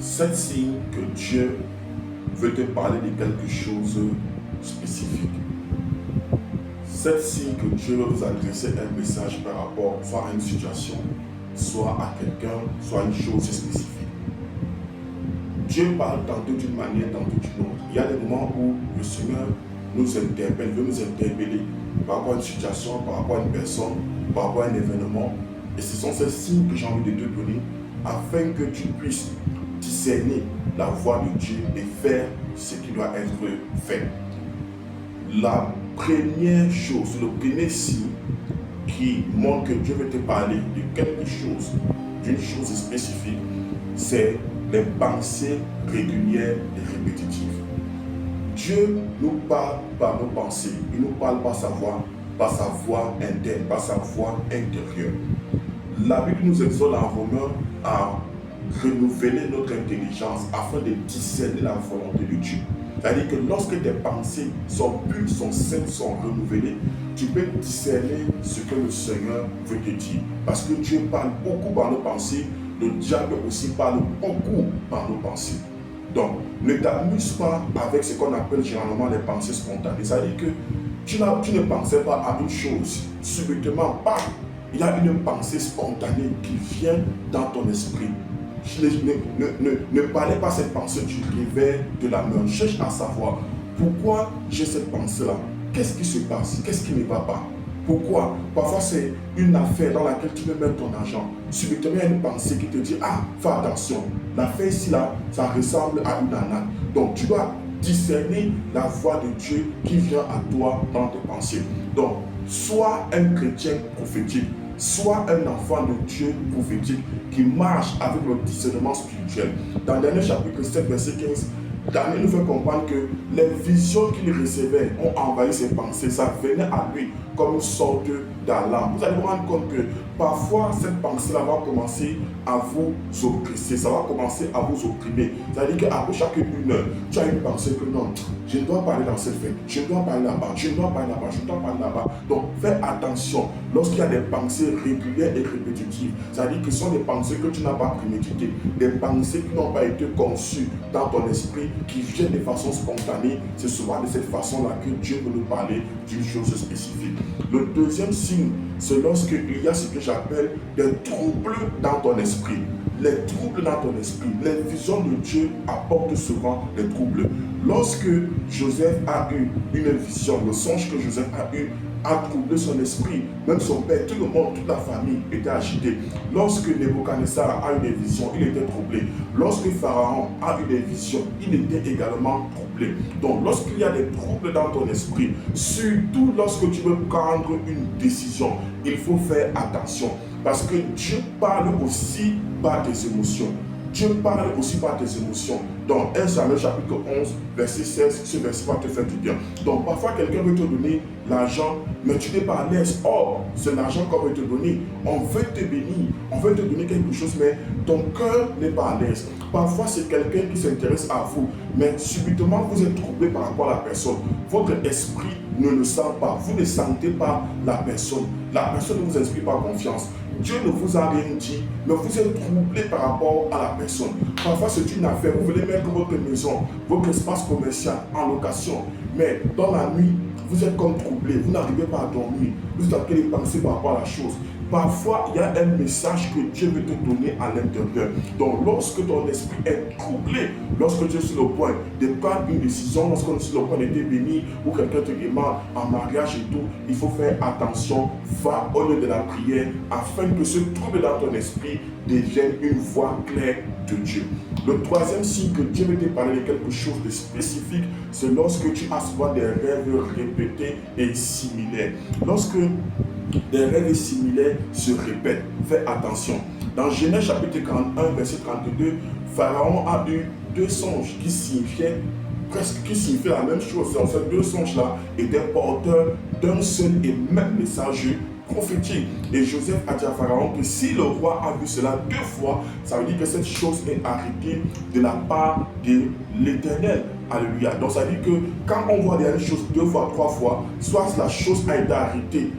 C'est signe que Dieu veut te parler de quelque chose spécifique. C'est signe que Dieu veut vous adresser un message par rapport soit à une situation, soit à quelqu'un, soit à une chose spécifique. Dieu parle tantôt d'une manière, tantôt d'une autre. Il y a des moments où le Seigneur nous interpelle, veut nous interpeller par rapport à une situation, par rapport à une personne, par rapport à un événement. Et ce sont ces signes que j'ai envie de te donner afin que tu puisses discerner la voix de Dieu et faire ce qui doit être fait. La première chose, le premier signe qui montre que Dieu veut te parler de quelque chose, d'une chose spécifique, c'est les pensées régulières et répétitives. Dieu nous parle par nos pensées, il nous parle par sa voix interne, par sa voix intérieure. La Bible nous exhorte en Romains à renouveler notre intelligence afin de discerner la volonté de Dieu. C'est-à-dire que lorsque tes pensées sont pures, sont saines, sont renouvelées, tu peux discerner ce que le Seigneur veut te dire. Parce que Dieu parle beaucoup par nos pensées, le diable aussi parle beaucoup par nos pensées. Donc, ne t'amuse pas avec ce qu'on appelle généralement les pensées spontanées. C'est-à-dire que tu ne pensais pas à une chose, subitement, il y a une pensée spontanée qui vient dans ton esprit. Ne parlez pas cette pensée du réveil de la main. Cherche à savoir pourquoi j'ai cette pensée-là. Qu'est-ce qui se passe? Qu'est-ce qui ne va pas? Pourquoi? Parfois, c'est une affaire dans laquelle tu veux mettre ton argent. Subitement, il y a une pensée qui te dit, ah, fais attention. L'affaire ici, là, ça ressemble à une arnaque. Donc, tu dois discerner la voix de Dieu qui vient à toi dans tes pensées. Donc, sois un chrétien prophétique. Sois un enfant de Dieu prophétique qui marche avec le discernement spirituel. Dans le dernier chapitre 7, verset 15, Daniel nous fait comprendre que les visions qu'il recevait ont envahi ses pensées. Ça venait à lui comme une sorte d'alarme. Vous allez vous rendre compte que parfois cette pensée-là va commencer à vous oppresser, ça va commencer à vous opprimer. C'est-à-dire qu'après chaque une heure, tu as une pensée que non, je ne dois pas aller dans cette fête, je ne dois pas aller là-bas, je ne dois pas aller là-bas, je ne dois pas aller là-bas. Donc fais attention lorsqu'il y a des pensées régulières et répétitives. C'est-à-dire que ce sont des pensées que tu n'as pas préméditées, des pensées qui n'ont pas été conçues dans ton esprit, qui viennent de façon spontanée. C'est souvent de cette façon-là que Dieu veut nous parler d'une chose spécifique. Le deuxième signe, c'est lorsqu'il y a ce que j'appelle des troubles dans ton esprit. Les troubles dans ton esprit, les visions de Dieu apportent souvent des troubles. Lorsque Joseph a eu une vision, le songe que Joseph a eu a troublé son esprit, même son père, tout le monde, toute la famille était agitée. Lorsque Nebuchadnezzar a eu des visions, il était troublé. Lorsque Pharaon a eu des visions, il était également troublé. Donc lorsqu'il y a des troubles dans ton esprit, surtout lorsque tu veux prendre une décision, il faut faire attention. Parce que Dieu parle aussi par tes émotions. Dieu parle aussi par tes émotions. Dans 1 Samuel chapitre 11, verset 16, ce verset va te faire du bien. Donc parfois quelqu'un veut te donner l'argent, mais tu n'es pas à l'aise. Or, c'est l'argent qu'on veut te donner. On veut te bénir, on veut te donner quelque chose, mais ton cœur n'est pas à l'aise. Parfois c'est quelqu'un qui s'intéresse à vous, mais subitement vous êtes troublé par rapport à la personne. Votre esprit ne le sent pas, vous ne sentez pas la personne. La personne ne vous inspire pas confiance. Dieu ne vous a rien dit, mais vous êtes troublé par rapport à la personne. Parfois, c'est une affaire. Vous voulez mettre votre maison, votre espace commercial en location, mais dans la nuit, vous êtes comme troublé. Vous n'arrivez pas à dormir. Vous êtes en train de penser par rapport à la chose. Parfois, il y a un message que Dieu veut te donner à l'intérieur. Donc, lorsque ton esprit est troublé, lorsque tu es sur le point de prendre une décision, lorsqu'on est sur le point de te bénir, ou quelqu'un te demande en mariage et tout, il faut faire attention, va au lieu de la prière, afin que ce trouble dans ton esprit devienne une voix claire de Dieu. Le troisième signe que Dieu veut te parler de quelque chose de spécifique, c'est lorsque tu as souvent des rêves répétés et similaires. Lorsque des rêves similaires se répètent, fais attention. Dans Genèse chapitre 41, verset 32, Pharaon a eu deux songes qui signifiaient la même chose. Ces deux songes-là étaient porteurs d'un seul et même message prophétique. Et Joseph a dit à Pharaon que si le roi a vu cela deux fois, ça veut dire que cette chose est arrêtée de la part de l'Éternel. Alléluia. Donc ça veut dire que quand on voit des choses deux fois, trois fois, soit la chose a été arrêtée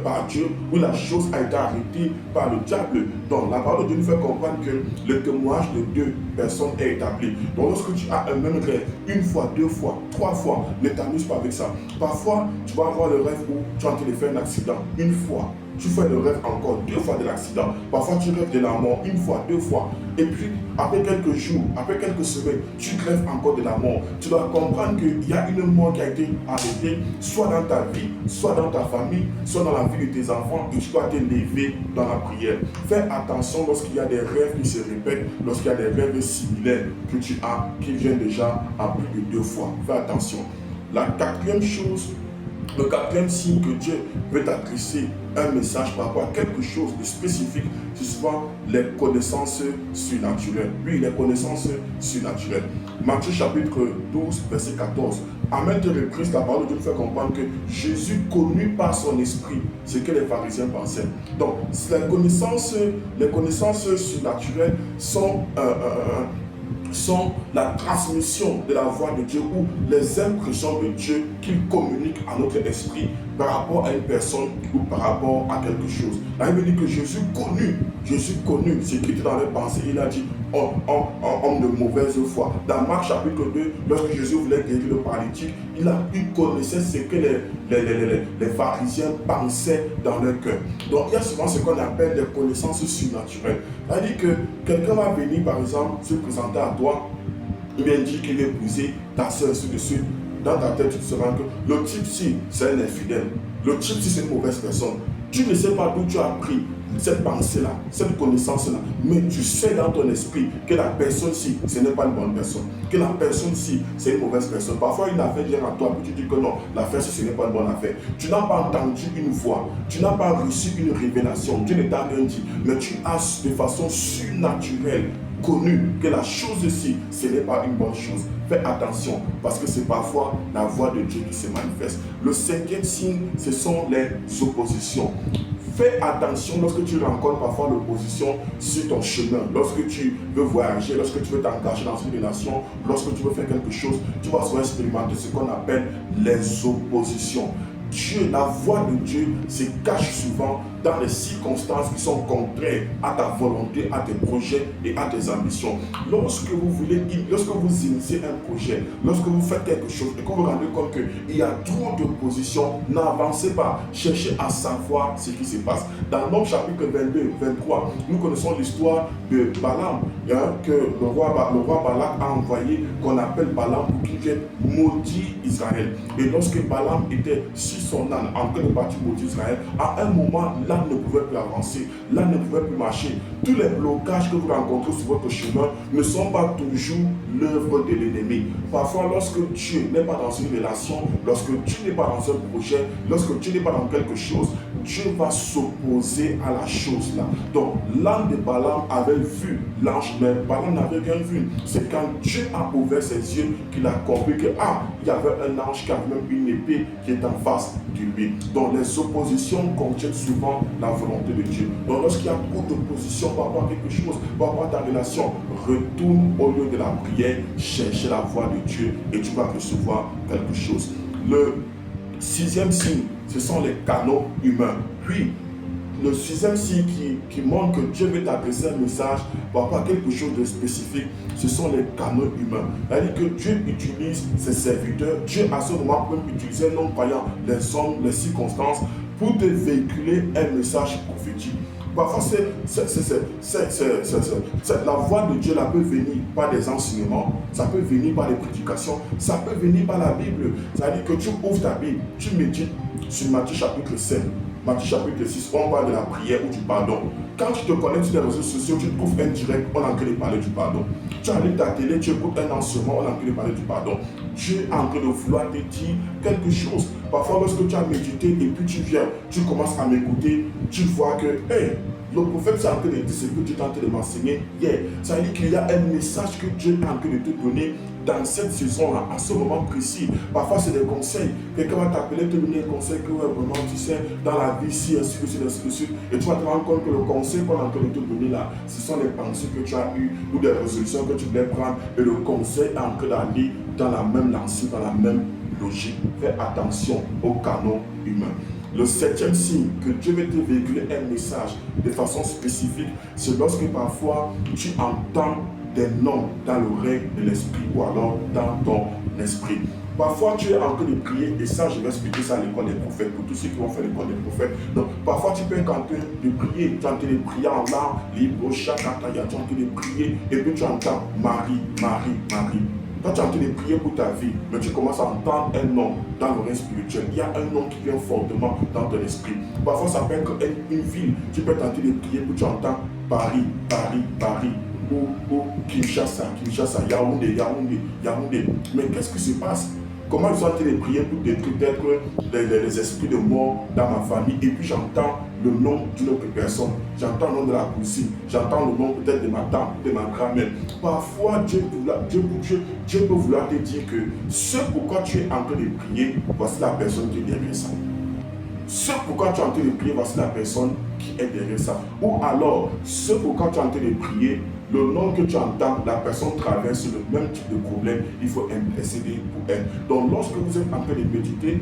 par Dieu, où la chose a été arrêtée par le diable. Donc la parole de Dieu nous fait comprendre que le témoignage de deux personnes est établi. Donc lorsque tu as un même rêve, une fois, deux fois, trois fois, ne t'amuse pas avec ça. Parfois, tu vas avoir le rêve où tu es en train de faire un accident, une fois. Tu fais le rêve encore deux fois de l'accident. Parfois, tu rêves de la mort une fois, deux fois. Et puis, après quelques jours, après quelques semaines, tu rêves encore de la mort. Tu dois comprendre qu'il y a une mort qui a été arrêtée, soit dans ta vie, soit dans ta famille, soit dans la vie de tes enfants, et tu dois te lever dans la prière. Fais attention lorsqu'il y a des rêves qui se répètent, lorsqu'il y a des rêves similaires que tu as, qui viennent déjà à plus de deux fois. Fais attention. La quatrième chose, le quatrième signe que Dieu veut t'adresser un message par rapport à quelque chose de spécifique, c'est souvent les connaissances surnaturelles. Oui, les connaissances surnaturelles. Matthieu chapitre 12, verset 14. À maintes reprises, la parole de Dieu nous fait comprendre que Jésus connut par son esprit ce que les pharisiens pensaient. Donc, les connaissances surnaturelles sont la transmission de la voix de Dieu ou les impressions de Dieu qu'il communique à notre esprit par rapport à une personne ou par rapport à quelque chose. La Bible dit que Jésus connut ce qui était dans les pensées. Il a dit homme de mauvaise foi. Dans Marc chapitre 2, lorsque Jésus voulait guérir le paralytique, il connaissait ce que les pharisiens pensaient dans leur cœur. Donc il y a souvent ce qu'on appelle des connaissances surnaturelles. C'est-à-dire que quelqu'un va venir par exemple se présenter à toi, il vient dire qu'il veut épouser ta soeur, ainsi de suite. Dans ta tête, tu te rends que le type-ci, c'est un infidèle. Le type-ci, c'est une mauvaise personne. Tu ne sais pas d'où tu as pris cette pensée-là, cette connaissance-là, mais tu sais dans ton esprit que la personne-ci, ce n'est pas une bonne personne, que la personne-ci, c'est une mauvaise personne. Parfois, une affaire vient à toi, puis tu dis que non, l'affaire-ci, ce n'est pas une bonne affaire. Tu n'as pas entendu une voix, tu n'as pas reçu une révélation, Dieu ne t'a rien dit, mais tu as de façon surnaturelle connu que la chose-ci, ce n'est pas une bonne chose. Fais attention, parce que c'est parfois la voix de Dieu qui se manifeste. Le cinquième signe, ce sont les oppositions. Fais attention lorsque tu rencontres parfois l'opposition sur ton chemin, lorsque tu veux voyager, lorsque tu veux t'engager dans une relation, lorsque tu veux faire quelque chose, tu vas souvent expérimenter ce qu'on appelle les oppositions. Dieu, la voix de Dieu se cache souvent dans les circonstances qui sont contraires à ta volonté, à tes projets et à tes ambitions. Lorsque vous initiez un projet, lorsque vous faites quelque chose et que vous vous rendez compte qu'il y a trop d'opposition, n'avancez pas, cherchez à savoir ce qui se passe. Dans Nombre chapitre 22, 23, nous connaissons l'histoire de Balaam, que le roi Balak a envoyé, qu'on appelle Balaam pour qu'il vienne maudire Israël. Et lorsque Balaam était sur son âne, en train de partir maudire Israël, à un moment, l'âne ne pouvait plus avancer, l'âne ne pouvait plus marcher. Tous les blocages que vous rencontrez sur votre chemin ne sont pas toujours l'œuvre de l'ennemi. Parfois, lorsque Dieu n'est pas dans une relation, lorsque Dieu n'est pas dans un projet, lorsque Dieu n'est pas dans quelque chose, Dieu va s'opposer à la chose là. Donc, l'âne de Balaam avait vu l'ange, mais Balaam n'avait rien vu. C'est quand Dieu a ouvert ses yeux qu'il a compris que, il y avait un ange qui avait même une épée qui est en face de lui. Donc, les oppositions contiennent souvent la volonté de Dieu. Donc, lorsqu'il y a beaucoup d'opposition par rapport à quelque chose, par rapport à ta relation, retourne au lieu de la prière, chercher la voix de Dieu et tu vas recevoir quelque chose. Le sixième signe, ce sont les canaux humains. Puis, le sixième signe qui montre que Dieu veut t'adresser un message par rapport à quelque chose de spécifique, ce sont les canaux humains. C'est-à-dire que Dieu utilise ses serviteurs. Dieu, à ce moment, peut même utiliser un non-croyant, les hommes, les circonstances, pour te véhiculer un message prophétique. Parfois, la voix de Dieu là peut venir par des enseignements, ça peut venir par des prédications, ça peut venir par la Bible. C'est-à-dire que tu ouvres ta Bible, tu médites sur Matthieu chapitre 7, Matthieu chapitre 6, on parle de la prière ou du pardon. Quand tu te connectes sur les réseaux sociaux, tu trouves un direct, on est en train de parler du pardon. Tu allumes ta télé, tu écoutes un enseignement, on est en train de parler du pardon. Dieu est en train de vouloir te dire quelque chose. Parfois, lorsque tu as médité et puis tu viens, tu commences à m'écouter, tu vois que, le prophète c'est en train de dire ce que Dieu est en train de m'enseigner hier. Ça veut dire qu'il y a un message que Dieu est en train de te donner dans cette saison-là, à ce moment précis. Parfois, c'est des conseils. Quelqu'un va t'appeler, te donner un conseil que vraiment, tu sais, dans la vie, si, ainsi de suite, ainsi de suite. Et tu vas te rendre compte que le conseil qu'on est en train de te donner là, ce sont les pensées que tu as eues ou des résolutions que tu voulais prendre. Et le conseil est en train d'aller dans la même lancée, dans la même logique. Fais attention aux canaux humains. Le septième signe que Dieu veut te véhiculer un message de façon spécifique, c'est lorsque parfois tu entends des noms dans l'oreille de l'esprit ou alors dans ton esprit. Parfois, tu es en train de prier, et ça, je vais expliquer ça à l'école des prophètes, pour tous ceux qui vont faire l'école des prophètes. Donc, parfois, tu peux être en train de prier, tu es en train de prier en langue, libre, chakataya, tu es en train de prier, et puis tu entends Marie, Marie, Marie. Toi, tu es en train de prier pour ta vie, mais tu commences à entendre un nom dans l'oreille spirituelle. Il y a un nom qui vient fortement dans ton esprit. Parfois, ça peut être une ville. Tu peux être en train de prier pour tu entends Paris, Paris, Paris. Ou Kinshasa, Kinshasa, Yaoundé, Yaoundé, Yaoundé. Mais qu'est-ce qui se passe? Comment ils sont en train de prier pour détruire peut-être les esprits de mort dans ma famille, et puis j'entends le nom d'une autre personne, j'entends le nom de la cousine, j'entends le nom peut-être de ma tante, de ma grand-mère. Parfois, Dieu peut vouloir te dire que ce pourquoi tu es en train de prier, voici la personne qui est derrière ça. Ce pourquoi tu es en train de prier, voici la personne qui est derrière ça. Ou alors, ce pourquoi tu es en train de prier, le nom que tu entends, la personne traverse le même type de problème, il faut intercéder pour elle. Donc, lorsque vous êtes en train de méditer,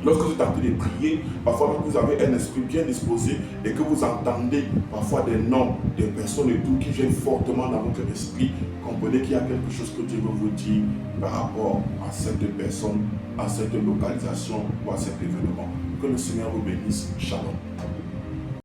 lorsque vous êtes en train de prier, parfois vous avez un esprit bien disposé et que vous entendez parfois des noms, des personnes et tout qui viennent fortement dans votre esprit, comprenez qu'il y a quelque chose que Dieu veut vous dire par rapport à cette personne, à cette localisation ou à cet événement. Que le Seigneur vous bénisse. Shalom.